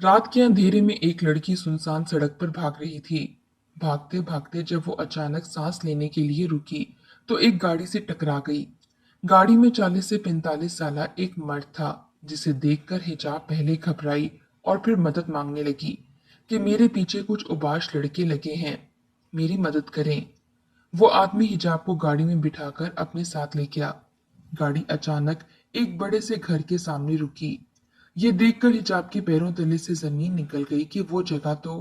रात के अंधेरे में एक लड़की सुनसान सड़क पर भाग रही थी। भागते भागते जब वो अचानक सांस लेने के लिए रुकी तो एक गाड़ी से टकरा गई। गाड़ी में 40 से 45 साल एक मर्द था, जिसे देखकर हिजाब पहले घबराई और फिर मदद मांगने लगी कि मेरे पीछे कुछ उबाश लड़के लगे हैं, मेरी मदद करें। वो आदमी हिजाब को गाड़ी में बिठाकर अपने साथ ले गया। गाड़ी अचानक एक बड़े से घर के सामने रुकी। ये देखकर हिजाब के पैरों तले से जमीन निकल गई कि वो जगह तो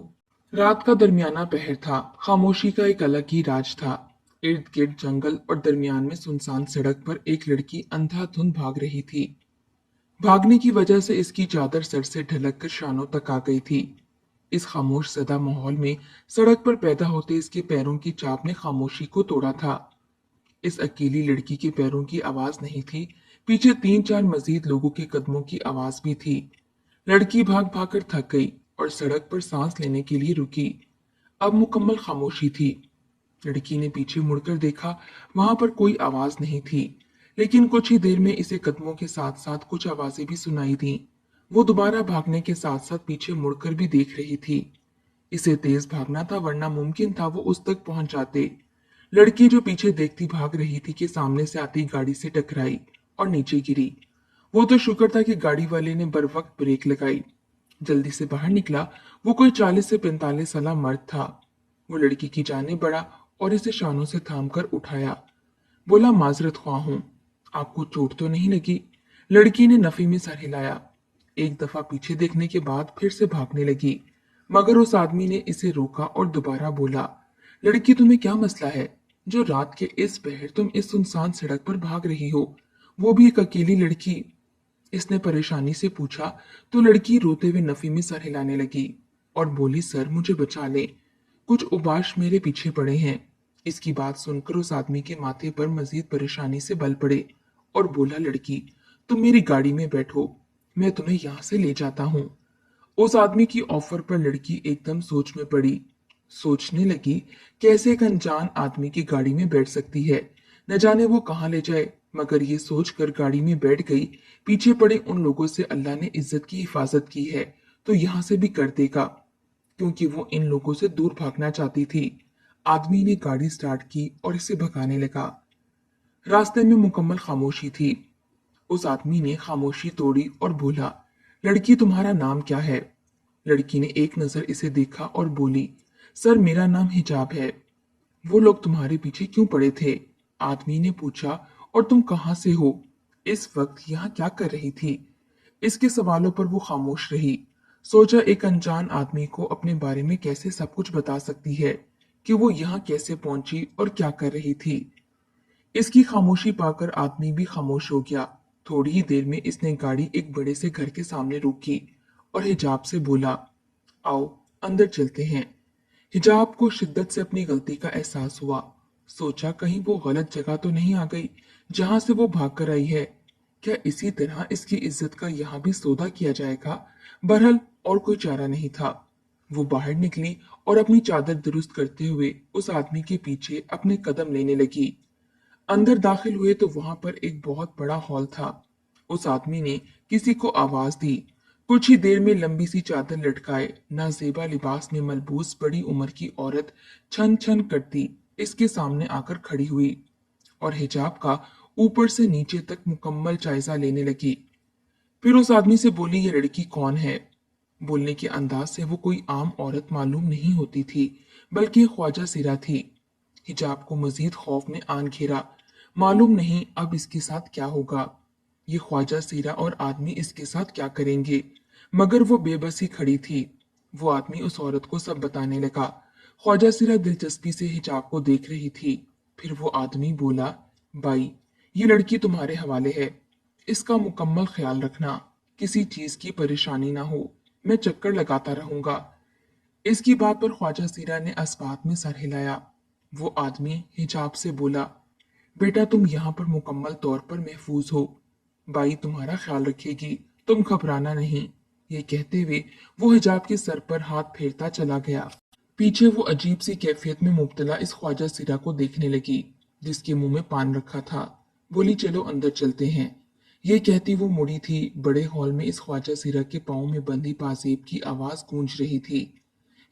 रात का दरमियाना पहर था। खामोशी का एक अलग ही राज था। इर्द गिर्द जंगल और दरमियान में सुनसान सड़क पर एक लड़की अंधाधुंध भाग रही थी। भागने की वजह से इसकी चादर सर से ढलक कर शानों तक आ गई थी। इस खामोश सदा माहौल में सड़क पर पैदा होते इसके पैरों की चाप ने खामोशी को तोड़ा था। इस अकेली लड़की के पैरों की आवाज नहीं थी, पीछे 3-4 मजीद लोगों के कदमों की आवाज भी थी। लड़की भाग भाग कर थक गई और सड़क पर सांस लेने के लिए रुकी। अब मुकम्मल खामोशी थी। लड़की ने पीछे मुड़कर देखा, वहां पर कोई आवाज नहीं थी, लेकिन कुछ ही देर में इसे कदमों के साथ साथ कुछ आवाजें भी सुनाई दी। वो दोबारा भागने के साथ साथ पीछे मुड़कर भी देख रही थी। इसे तेज भागना था, वरना मुमकिन था वो उस तक पहुंच जाते। लड़की जो पीछे देखती भाग रही थी कि सामने से आती गाड़ी से टकराई और नीचे गिरी। वो तो शुक्र था कि गाड़ी वाले ने बर वक्त ब्रेक लगाई। जल्दी से बाहर निकला। वो कोई 40 से 45 साल मर्द था। वो लड़की की जाने बढ़ा और इसे शानों से थाम कर उठाया। बोला, माजरत ख्वाह हूं, आपको चोट तो नहीं लगी? लड़की ने नफी में सर हिलाया। एक दफा पीछे देखने के बाद फिर से भागने लगी, मगर उस आदमी ने इसे रोका और दोबारा बोला, लड़की तुम्हें क्या मसला है जो रात के इस पहर तुम इस सुनसान सड़क पर भाग रही हो, वो भी एक अकेली लड़की? इसने परेशानी से पूछा तो लड़की रोते हुए नफी में सर हिलाने लगी और बोली, सर मुझे बचा ले, कुछ उबाश मेरे पीछे पड़े हैं। इसकी बात सुनकर उस आदमी के माथे पर मजीद परेशानी से बल पड़े और बोला, लड़की तुम मेरी गाड़ी में बैठो, मैं तुम्हें यहाँ से ले जाता हूँ। उस आदमी की ऑफर पर लड़की एकदम सोच में पड़ी। सोचने लगी, कैसे एक अनजान आदमी की गाड़ी में बैठ सकती है, न जाने वो कहाँ ले जाए। मगर ये सोचकर गाड़ी में बैठ गई, पीछे पड़े उन लोगों से अल्लाह ने इज्जत की हिफाजत की है तो यहाँ से भी कर देगा, क्योंकि वो इन लोगों से दूर भागना चाहती थी। आदमी ने गाड़ी स्टार्ट की और इसे भगाने लगा। रास्ते में मुकम्मल खामोशी थी। उस आदमी ने खामोशी तोड़ी और बोला, लड़की तुम्हारा नाम क्या है? लड़की ने एक नजर इसे देखा और बोली, सर मेरा नाम हिजाब है। वो लोग तुम्हारे पीछे क्यों पड़े थे? आदमी ने पूछा, और तुम कहाँ से हो? इस वक्त यहाँ क्या कर रही थी? इसके सवालों पर वो खामोश रही। सोचा, एक अनजान आदमी को अपने बारे में कैसे सब कुछ बता सकती है कि वो यहाँ कैसे पहुंची और क्या कर रही थी। इसकी खामोशी पाकर आदमी भी खामोश हो गया। थोड़ी ही देर में इसने गाड़ी एक बड़े से घर के सामने रोकी और हिजाब से बोला, आओ अंदर चलते हैं। हिजाब को शिद्दत से अपनी गलती का एहसास हुआ। सोचा, कहीं वो गलत जगह तो नहीं आ गई जहां से वो भाग कर आई है। क्या इसी तरह इसकी इज्जत का यहाँ भी सौदा किया जाएगा? बहरहाल और कोई चारा नहीं था। वो बाहर निकली और अपनी चादर दुरुस्त करते हुए उस आदमी के पीछे अपने कदम लेने लगी। अंदर दाखिल हुए तो वहां पर एक बहुत बड़ा हॉल था। उस आदमी ने किसी को आवाज दी। कुछ ही देर में लंबी सी चादर लटकाए नाजेबा लिबास में मलबूस बड़ी उम्र की औरत छन छन करती इसके सामने आकर खड़ी हुई और हिजाब का ऊपर से नीचे तक मुकम्मल जायजा लेने लगी। फिर उस आदमी से बोली, ये लड़की कौन है? बोलने के अंदाज से वो कोई आम औरत मालूम नहीं होती थी, बल्कि ख्वाजा सिरा थी। हिजाब को मजीद खौफ ने आन घेरा। मालूम नहीं अब इसके साथ क्या होगा। ये ख्वाजा सिरा और आदमी इसके साथ क्या करेंगे। मगर वो बेबस ही खड़ी थी। वो आदमी उस औरत को सब बताने लगा। ख्वाजा सिरा दिलचस्पी से हिजाब को देख रही थी। फिर वो आदमी बोला, भाई ये लड़की तुम्हारे हवाले है, इसका मुकम्मल ख्याल रखना, किसी चीज की परेशानी ना हो, मैं चक्कर लगाता रहूंगा। इसकी बात पर ख्वाजा सिरा ने अस्बात में सर हिलाया। वो आदमी हिजाब से बोला, बेटा तुम यहाँ पर मुकम्मल तौर पर महफूज हो, बाई तुम्हारा ख्याल रखेगी, तुम घबराना नहीं। ये कहते हुए वो हिजाब के सर पर हाथ फेरता चला गया। पीछे वो अजीब सी कैफियत में मुब्तला इस ख्वाजा सिरा को देखने लगी, जिसके मुंह में पान रखा था। बोली, चलो अंदर चलते हैं। ये कहती वो मुड़ी थी। बड़े हॉल में इस ख्वाजा सिरा के पाँव में बंधी पाजेब की आवाज गूंज रही थी।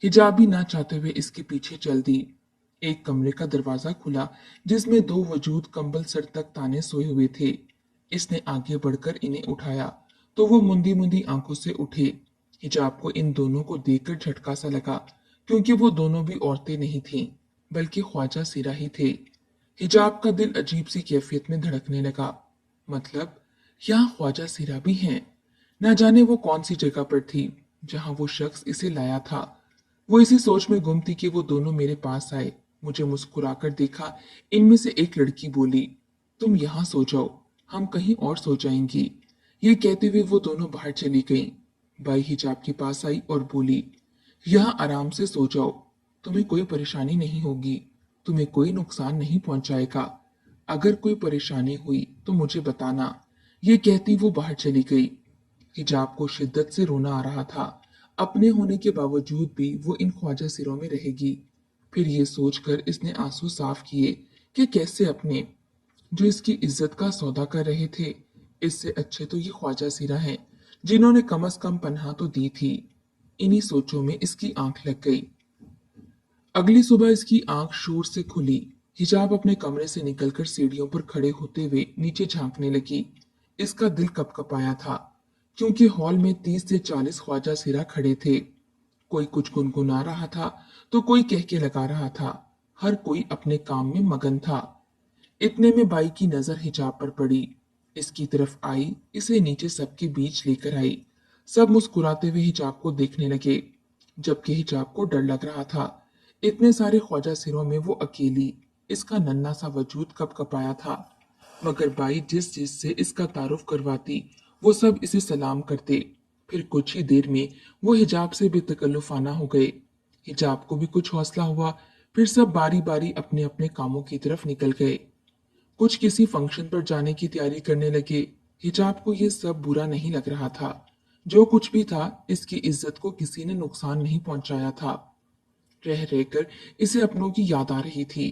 हिजाबी ना चाहते हुए इसके पीछे चल दी। एक कमरे का दरवाजा खुला जिसमें दो वजूद कंबल सर तक ताने सोए हुए थे। इसने आगे बढ़कर इन्हें उठाया तो वो मुंदी मुंदी आंखों से उठे। हिजाब को इन दोनों को देखकर झटका सा लगा, क्योंकि वो दोनों भी औरतें नहीं थीं, बल्कि ख्वाजा सिरा ही थे। हिजाब का दिल अजीब सी कैफियत में धड़कने लगा। मतलब यहाँ ख्वाजा सिरा भी हैं। न जाने वो कौन सी जगह पर थी जहां वो शख्स इसे लाया था। वो इसी सोच में गुम थी कि वो दोनों मेरे पास आए। मुझे मुस्कुराकर देखा। इनमें से एक लड़की बोली, तुम यहाँ सो जाओ, हम कहीं और सो जाएंगी। ये कहते हुए वो दोनों बाहर चली गईं। बाई हिजाब के पास आई और बोली, यहाँ आराम से सो जाओ, तुम्हें कोई परेशानी नहीं होगी, तुम्हें कोई नुकसान नहीं पहुंचाएगा। अगर कोई परेशानी हुई तो मुझे बताना। ये कहती वो बाहर चली गई। हिजाब को शिद्दत से रोना आ रहा था। अपने होने के बावजूद भी वो इन ख्वाजा सिरों में रहेगी। फिर ये सोचकर इसने आंसू साफ किए कि कैसे अपने, जो इसकी इज्जत का सौदा कर रहे थे, इससे अच्छे तो ये ख्वाजा सिरा हैं, जिन्होंने कम से कम पनाह तो दी थी। इन्हीं सोचों में इसकी आंख लग गई। अगली सुबह इसकी आंख शोर से खुली। हिजाब अपने कमरे से निकलकर सीढ़ियों पर खड़े होते हुए नीचे झांकने लगी। इसका दिल कपकपाया था, क्योंकि हॉल में 30 से 40 ख्वाजा सिरा खड़े थे। कोई कुछ गुनगुना रहा था तो कोई कह के लगा रहा था। हर कोई अपने काम में मगन था। इतने में बाई की नजर हिजाब पर पड़ी। इसकी तरफ आई, इसे नीचे सबके बीच लेकर आई। सब मुस्कुराते हुए हिजाब को देखने लगे, जबकि हिजाब को डर लग रहा था। इतने सारे ख्वाजा सिरों में वो अकेली, इसका नन्हा सा वजूद कपकपाया था। मगर बाई जिस जिस से इसका तारुफ करवाती, वो सब इसे सलाम करते। फिर कुछ ही देर में वो हिजाब से बेतकल्लुफाना हो गए। हिजाब को भी कुछ हौसला हुआ। फिर सब बारी बारी अपने अपने कामों की तरफ निकल गए। कुछ किसी फंक्शन पर जाने की तैयारी करने लगे। हिजाब को ये सब बुरा नहीं लग रहा था। जो कुछ भी था, इसकी इज्जत को किसी ने नुकसान नहीं पहुंचाया था। रह रहकर इसे अपनों की याद आ रही थी।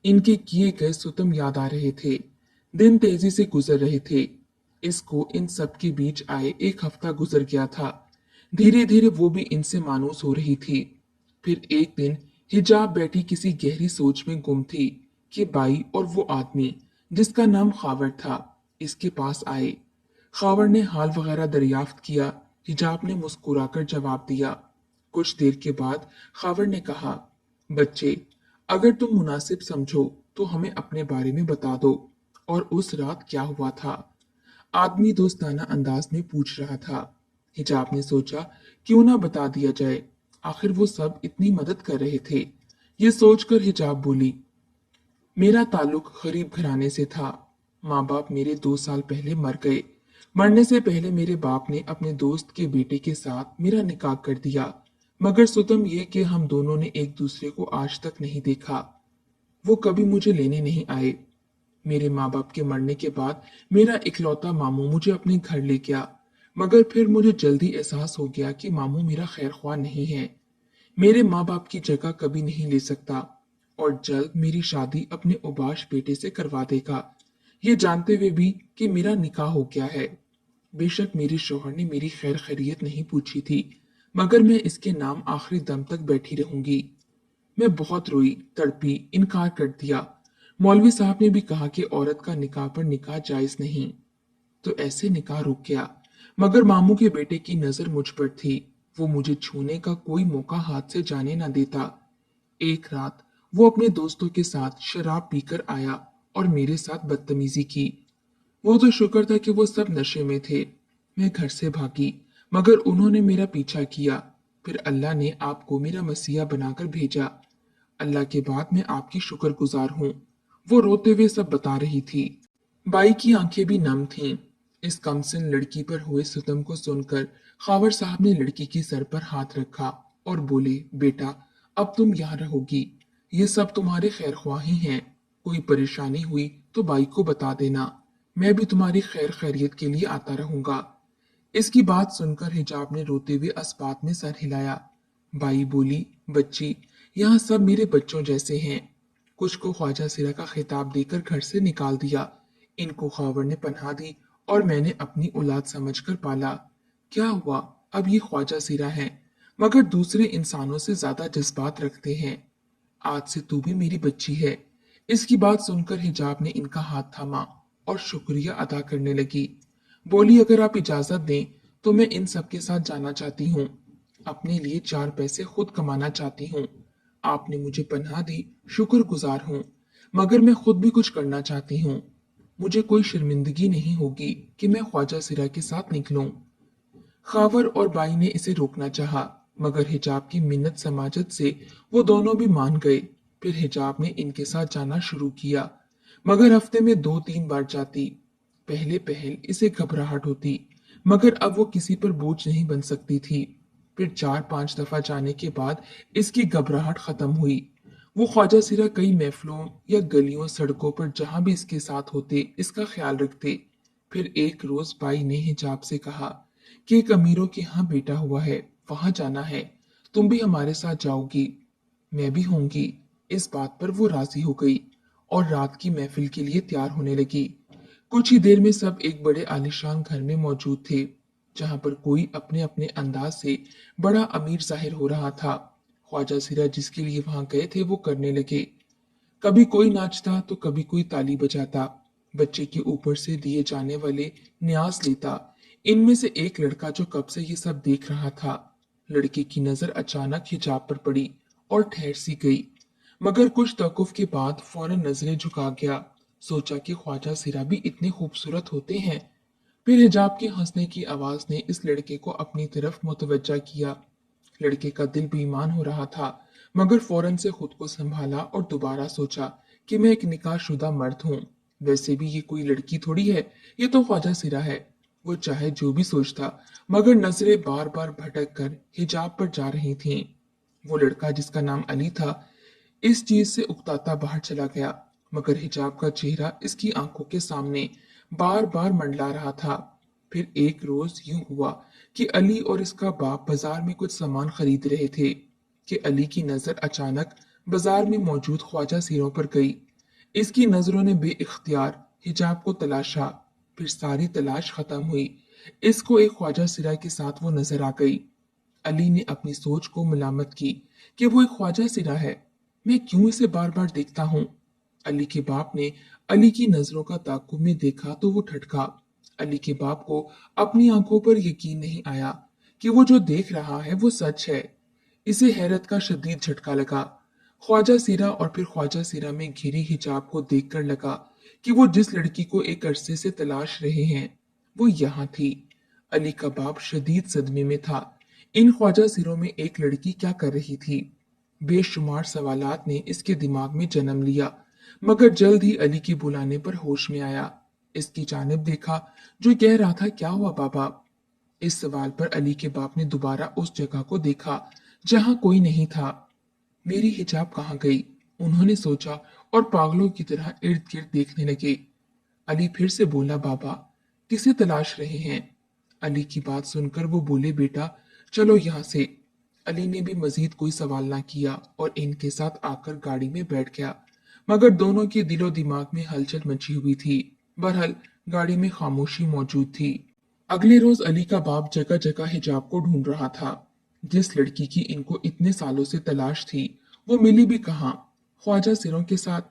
इनके किए गए सुतम याद आ रहे थे। दिन तेजी से गुजर रहे थे। इसको इन सब के बीच आए एक हफ्ता गुजर गया था। धीरे धीरे वो भी इनसे मानूस हो रही थी। फिर एक दिन हिजाब बैठी किसी गहरी सोच में गुम थी कि बाई और वो आदमी जिसका नाम खावर था, इसके पास आए। खावर ने हाल वगैरह दरियाफ्त किया। हिजाब ने मुस्कुराकर जवाब दिया। कुछ देर के बाद खावर ने कहा, बच्चे, अगर तुम मुनासिब समझो तो हमें अपने बारे में बता दो, और उस रात क्या हुआ था। आदमी दोस्ताना अंदाज में पूछ रहा था। हिजाब ने सोचा, क्यों ना बता दिया जाए, आखिर वो सब इतनी मदद कर रहे थे। ये सोचकर हिजाब बोली, मेरा ताल्लुक गरीब घराने से था। माँ बाप मेरे 2 साल पहले मर गए। मरने से पहले मेरे बाप ने अपने दोस्त के बेटे के साथ मेरा निकाह कर दिया। मगर सुतम ये कि हम दोनों ने एक दूसरे को आज तक नहीं देखा। वो कभी मुझे लेने नहीं आए। मेरे माँ बाप के मरने के बाद मेरा इकलौता मामू मुझे अपने घर ले गया। मगर फिर मुझे जल्दी एहसास हो गया कि मामू मेरा खैर ख्वाह नहीं है, मेरे माँ बाप की जगह कभी नहीं ले सकता, और जल्द मेरी शादी अपने उबाश बेटे से करवा देगा, ये जानते हुए भी कि मेरा निकाह हो गया है। बेशक मेरे शौहर ने मेरी खैर खैरियत नहीं पूछी थी, मगर मैं इसके नाम आखिरी दम तक बैठी रहूंगी। मैं बहुत रोई, तड़पी, इनकार कर दिया। मौलवी साहब ने भी कहा कि औरत का निकाह पर निकाह जायज नहीं, तो ऐसे निकाह रुक गया। मगर मामू के बेटे की नजर मुझ पर थी। वो मुझे छूने का कोई मौका हाथ से जाने न देता। एक रात वो अपने दोस्तों के साथ शराब पीकर आया और मेरे साथ बदतमीजी की। वो तो शुक्र था कि वो सब नशे में थे। मैं घर से भागी, मगर उन्होंने मेरा पीछा किया। फिर अल्लाह ने आपको मेरा मसीहा बनाकर भेजा। अल्लाह के बाद मैं आपकी शुक्रगुजार हूँ। वो रोते हुए सब बता रही थी। बाई की आंखें भी नम थीं। इस कमसिन लड़की पर हुए सितम को सुनकर खावर साहब ने लड़की के सर पर हाथ रखा और बोले, बेटा, अब तुम यहाँ रहोगी। ये सब तुम्हारे खैर ख्वाह ही हैं। कोई परेशानी हुई तो बाई को बता देना। मैं भी तुम्हारी खैर खैरियत के लिए आता रहूंगा। इसकी बात सुनकर हिजाब ने रोते हुए अस्पात में सर हिलाया। बाई बोली, बच्ची, यहाँ सब मेरे बच्चों जैसे हैं। कुछ को ख्वाजा सिरा का खिताब देकर घर से निकाल दिया। इनको खावर ने पनाह दी और मैंने अपनी औलाद समझकर पाला। क्या हुआ, अब ये ख्वाजा सिरा है, मगर दूसरे इंसानों से ज्यादा जज्बात रखते हैं। आज से तू भी मेरी बच्ची है। इसकी बात सुनकर हिजाब ने इनका हाथ थामा और शुक्रिया अदा करने लगी। बोली, अगर आप इजाजत दें तो मैं इन सब के साथ जाना चाहती हूँ। अपने लिए 4 पैसे खुद कमाना चाहती हूँ। आपने मुझे पनाह दी, शुक्रगुजार हूँ, मगर मैं खुद भी कुछ करना चाहती हूँ। मुझे कोई शर्मिंदगी नहीं होगी कि मैं ख्वाजा सिरा के साथ निकलूं। खावर और बाई ने इसे रोकना चाहा, मगर हिजाब की मिन्नत समाजत से वो दोनों भी मान गए। फिर हिजाब ने इनके साथ जाना शुरू किया, मगर हफ्ते में 2-3 बार जाती। पहले पहल इसे घबराहट होती, मगर अब वो किसी पर बोझ नहीं बन सकती थी। फिर 4-5 दफा जाने के बाद इसकी घबराहट खत्म हुई। वो ख्वाजा सिरा कई महफिलों या गलियों सड़कों पर जहां भी इसके साथ होते इसका ख्याल रखते। फिर एक रोज बाई ने हिजाब से कहा कि एक अमीरों के यहाँ बेटा हुआ है, वहां जाना है, तुम भी हमारे साथ जाओगी। मैं भी होंगी। इस बात पर वो राजी हो गई और रात की महफिल के लिए तैयार होने लगी। कुछ ही देर में सब एक बड़े आलीशान घर में मौजूद थे, जहां पर कोई अपने अपने अंदाज से बड़ा अमीर जाहिर हो रहा था। ख्वाजा सिरा जिसके लिए वहां गए थे वो करने लगे। कभी कोई नाचता तो कभी कोई ताली बजाता, बच्चे के ऊपर से दिए जाने वाले न्यास लेता। इनमें से एक लड़का जो कब से ये सब देख रहा था, लड़के की नजर अचानक हिजाब पर पड़ी और ठहर सी गई, मगर कुछ तवक्कुफ के बाद फौरन नजरें झुका गया। सोचा कि ख्वाजा सिरा भी इतने खूबसूरत होते हैं। फिर हिजाब के हंसने की आवाज ने इस लड़के को अपनी तरफ मुतवज्जा किया। लड़के का दिल बेईमान हो रहा था, मगर फौरन से खुद को संभाला और दोबारा सोचा कि मैं एक निकाहशुदा मर्द हूँ। वैसे भी ये कोई लड़की थोड़ी है, ये तो ख्वाजा सिरा है। वो चाहे जो भी सोचता, मगर नजरें बार बार भटक कर हिजाब पर जा रही थीं। वो लड़का जिसका नाम अली था, इस चीज से उकताता बाहर चला गया, मगर हिजाब का चेहरा इसकी आंखों के सामने बार बार मंडला रहा था। फिर एक रोज यूं हुआ कि अली और इसका बाप बाजार में कुछ सामान खरीद रहे थे कि अली की नजर अचानक बाजार में मौजूद ख्वाजा सिरों पर गई। इसकी नजरों ने बेइख्तियार हिजाब को तलाशा। फिर सारी तलाश खत्म हुई। इसको एक ख्वाजा सिरा के साथ वो नजर आ गई। अली ने अपनी सोच को मलामत की कि वो एक ख्वाजा सिरा है, मैं क्यों इसे बार बार देखता हूँ। अली के बाप ने अली की नजरों का ताकुब में देखा तो वो ठटका। अली के बाप को अपनी आंखों पर यकीन नहीं आया कि वो जो देख रहा है वो सच है। इसे हैरत का शदीद झटका लगा। ख्वाजा सिरा और फिर ख्वाजा सिरा में घिरी हिजाब को देखकर लगा कि वो जिस लड़की को एक अरसे से तलाश रहे हैं वो यहाँ थी। अली का बाप शदीद सदमे में था। इन ख्वाजा सिरों में एक लड़की क्या कर रही थी? बेशुमार सवालात ने इसके दिमाग में जन्म लिया, मगर जल्द ही अली के बुलाने पर होश में आया। इसकी जानिब देखा जो कह रहा था, क्या हुआ बाबा? इस सवाल पर अली के बाप ने दोबारा उस जगह को देखा जहां कोई नहीं था। मेरी हिजाब कहाँ गई? उन्होंने सोचा और पागलों की तरह इर्द गिर्द देखने लगे। अली फिर से बोला, बाबा किसे तलाश रहे हैं? अली की बात सुनकर वो बोले, बेटा चलो यहाँ से। अली ने भी मजीद कोई सवाल ना किया और इनके साथ आकर गाड़ी में बैठ गया, मगर दोनों के दिलो दिमाग में हलचल मची हुई थी। बहरहाल गाड़ी में खामोशी मौजूद थी। अगले रोज अली का बाप जगह जगह हिजाब को ढूंढ रहा था। जिस लड़की की इनको इतने सालों से तलाश थी वो मिली भी कहाँ? ख्वाजा सिरों के साथ।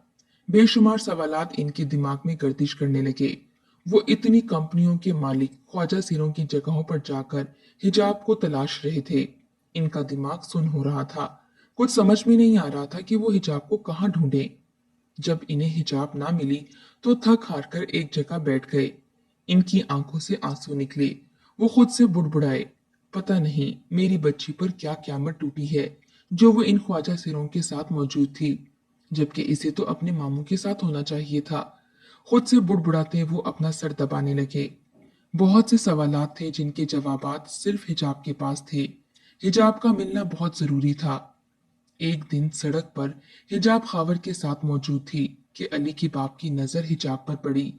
बेशुमार सवालात इनके दिमाग में गर्दिश करने लगे। वो इतनी कंपनियों के मालिक ख्वाजा सिरों की जगहों पर जाकर हिजाब को तलाश रहे थे। इनका दिमाग सुन हो रहा था। कुछ समझ में नहीं आ रहा था कि वो हिजाब को कहाँ ढूंढे। जब इन्हें हिजाब ना मिली तो थक हार कर एक जगह बैठ गए। इनकी आंखों से आंसू निकले। वो खुद से बुड़बुड़ाए, पता नहीं मेरी बच्ची पर क्या क्यामत टूटी है जो वो इन ख्वाजा सिरों के साथ मौजूद थी, जबकि इसे तो अपने मामू के साथ होना चाहिए था। खुद से बुड़बुड़ाते वो अपना सर दबाने लगे। बहुत से सवालात थे जिनके जवाबात सिर्फ हिजाब के पास थे। हिजाब का मिलना बहुत जरूरी था। एक दिन सड़क पर हिजाब खावर के साथ मौजूद थी कि अली के बाप की नजर हिजाब पर पड़ी।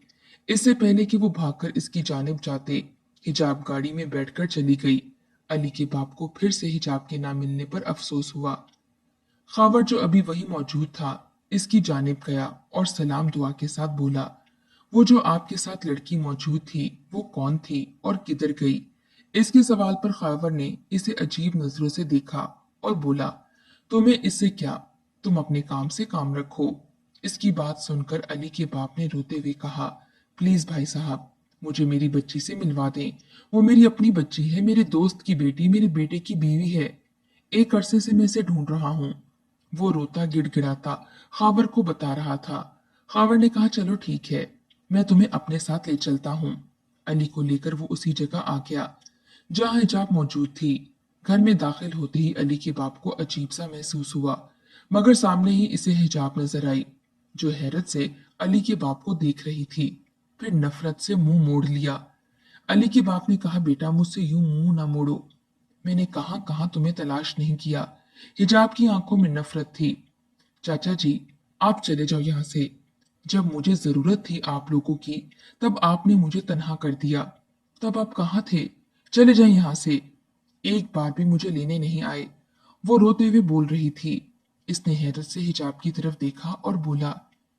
इससे पहले कि वो भागकर इसकी जानिब जाते, हिजाब गाड़ी में बैठकर चली गई। अली के बाप को फिर से हिजाब के ना मिलने पर अफसोस हुआ। खावर जो अभी वही मौजूद था, इसकी जानिब गया और सलाम दुआ के साथ बोला, वो जो आपके साथ लड़की मौजूद थी वो कौन थी और किधर गई? इसके सवाल पर खावर ने इसे अजीब नजरों से देखा और बोला, तुम्हें इससे क्या? तुम अपने काम से काम रखो। इसकी बात सुनकर अली के बाप ने रोते हुए कहा, प्लीज भाई साहब, मुझे मेरी बच्ची से मिलवा दें। वो मेरी अपनी बच्ची है, मेरे दोस्त की बेटी, मेरे बेटे की बीवी है। एक अरसे से मैं इसे ढूंढ रहा हूँ। वो रोता गिड़गिड़ाता खावर को बता रहा था। खावर ने कहा, चलो ठीक है, मैं तुम्हें अपने साथ ले चलता हूँ। अली को लेकर वो उसी जगह आ गया जहाँ हिजाब मौजूद थी। घर में दाखिल होते ही अली के बाप को अजीब सा महसूस हुआ, मगर सामने ही इसे हिजाब नजर आई, जो हैरत से अली के बाप को देख रही थी। फिर नफरत से मुंह मोड़ लिया। अली के बाप ने कहा, बेटा मुझसे यूं मुंह ना मोड़ो। मैंने कहां कहां तुम्हें तलाश नहीं किया। हिजाब की आंखों में नफरत थी। चाचा जी, आप चले जाओ यहाँ से। जब मुझे जरूरत थी आप लोगों की, तब आपने मुझे तन्हा कर दिया। तब आप कहाँ थे? चले जाए यहाँ से। एक बार भी मुझे लेने नहीं आए। वो रोते हुए बोल रही थी। इसने हैरत से हिजाब की तरफ देखा और बोला,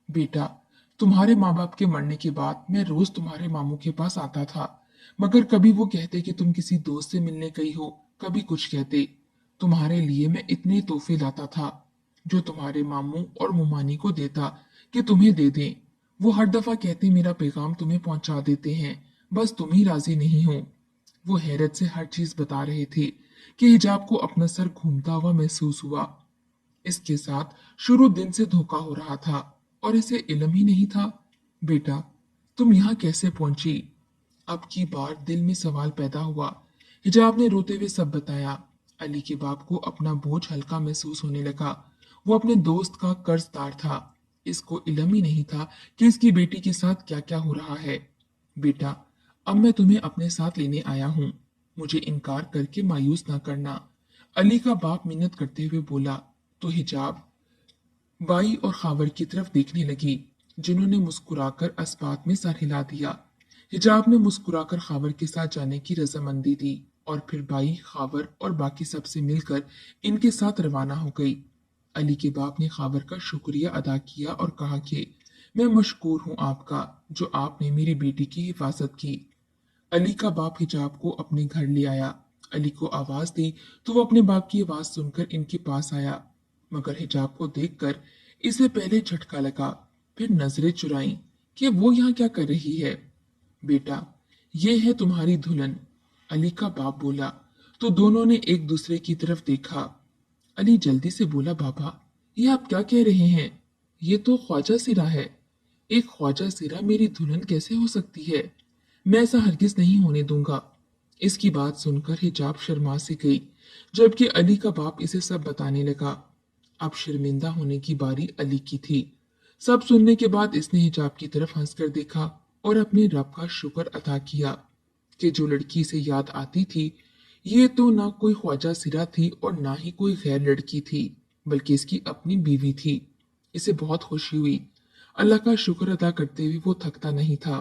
बेटा, तुम्हारे माँ बाप के मरने के बाद मैं रोज तुम्हारे मामू के पास आता था, मगर कभी वो कहते कि तुम किसी दोस्त से मिलने गई हो, कभी कुछ कहते। तुम्हारे लिए मैं इतने तोहफे लाता था जो तुम्हारे मामू और मुमानी को देता कि तुम्हें दे दें। वो हर दफा कहते मेरा पैगाम तुम्हें पहुंचा देते हैं, बस तुम ही राजी नहीं हो। वो हैरत से हर चीज बता रहे थे कि हिजाब को अपना सर घूमता हुआ महसूस हुआ। इसके साथ शुरू दिन से धोखा हो रहा था और इसे इल्म ही नहीं था। बेटा, तुम यहाँ कैसे पहुंची? अब की बार दिल में सवाल पैदा हुआ। हिजाब ने रोते हुए सब बताया। अली के बाप को अपना बोझ हल्का महसूस होने लगा। वो अपने दोस्त का कर्जदार था। इसको इल्म ही नहीं था कि इसकी बेटी के साथ क्या क्या हो रहा है। बेटा, अब मैं तुम्हें अपने साथ लेने आया हूँ, मुझे इनकार करके मायूस ना करना। अली का बाप मिन्नत करते हुए बोला। तो हिजाब बाई और खावर की तरफ देखने लगी, जिन्होंने मुस्कुराकर अस्बात में सर हिला दिया। हिजाब ने मुस्कुराकर खावर के साथ जाने की रजामंदी दी और फिर बाई, खावर और बाकी सबसे मिलकर इनके साथ रवाना हो गई। अली के बाप ने खावर का शुक्रिया अदा किया और कहा कि मैं मशकूर हूँ आपका, जो आपने मेरी बेटी की हिफाजत की। अली का बाप हिजाब को अपने घर ले आया। अली को आवाज दी तो वो अपने बाप की आवाज सुनकर इनके पास आया, मगर हिजाब को देखकर इसे पहले झटका लगा, फिर नजरें चुराई कि वो यहाँ क्या कर रही है। बेटा, ये है तुम्हारी दुल्हन, अली का बाप बोला। तो दोनों ने एक दूसरे की तरफ देखा। अली जल्दी से बोला, बाबा, ये आप क्या कह रहे हैं? ये तो ख्वाजा सिरा है। एक ख्वाजा सिरा मेरी दुल्हन कैसे हो सकती है? मैं ऐसा हरगिज नहीं होने दूंगा। इसकी बात सुनकर हिजाब शर्मा सी गई, जबकि अली का बाप इसे सब बताने लगा। अब शर्मिंदा होने की बारी अली की थी। सब सुनने के बाद इसने हिजाब की तरफ हंसकर देखा और अपने रब का शुक्र अदा किया कि जो लड़की से याद आती थी, ये तो ना कोई ख्वाजा सिरा थी और ना ही कोई गैर लड़की थी, बल्कि इसकी अपनी बीवी थी। इसे बहुत खुशी हुई। अल्लाह का शुक्र अदा करते हुए वो थकता नहीं था।